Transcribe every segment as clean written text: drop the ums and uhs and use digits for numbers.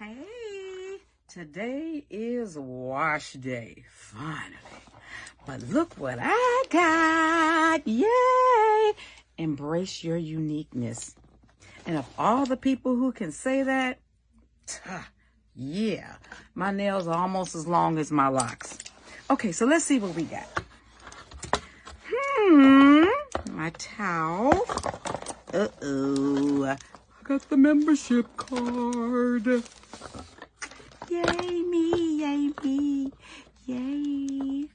Hey, today is wash day, finally. But look what I got. Yay! Embrace your uniqueness. And of all the people who can say that, yeah, my nails are almost as long as my locks. Okay, so let's see what we got. My towel. Uh-oh. I got the membership card. Yay me, yay me, yay.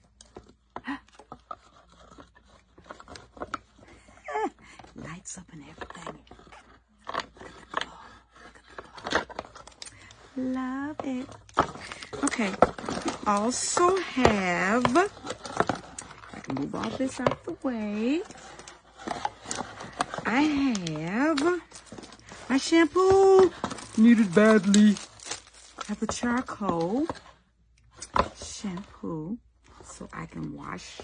Lights up and everything. Love it. Okay, we also have, I can move all this out the way. I have my shampoo, needed badly. I have the charcoal shampoo so I can wash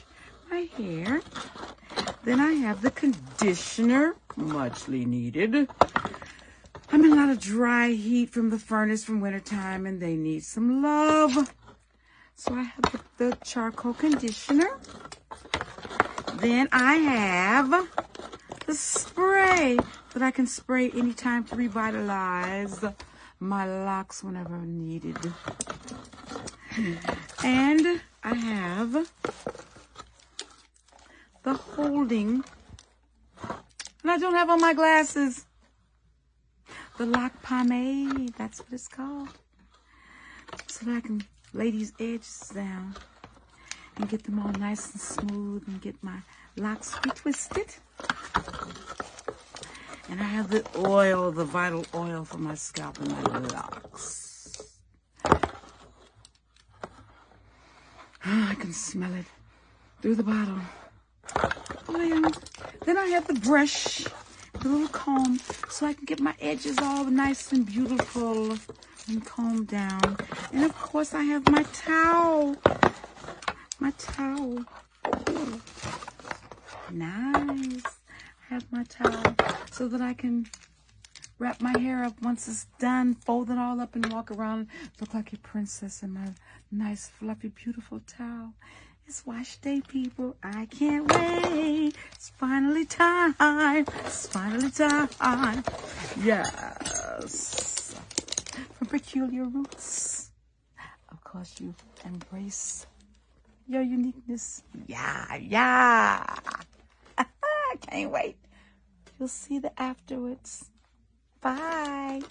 my hair. Then I have the conditioner, muchly needed. I'm in a lot of dry heat from the furnace from wintertime and they need some love. So I have the charcoal conditioner. Then I have the spray that I can spray anytime to revitalize my locks whenever needed. And I have the holding, and I don't have on my glasses, the lock pomade, that's what it's called, so that I can lay these edges down and get them all nice and smooth and get my locks retwisted. And I have the oil, the vital oil for my scalp and my locks. I can smell it through the bottle. Oil. Then I have the brush, the little comb, so I can get my edges all nice and beautiful and combed down. And of course I have my towel. My towel. Oh, nice. I have my towel so that I can wrap my hair up once it's done, fold it all up and walk around, look like a princess in my nice, fluffy, beautiful towel. It's wash day, people. I can't wait. It's finally time. It's finally time. Yes. From Peculiar Roots. Of course, you embrace your uniqueness. Yeah. I can't wait. You'll see the afterwards. Bye.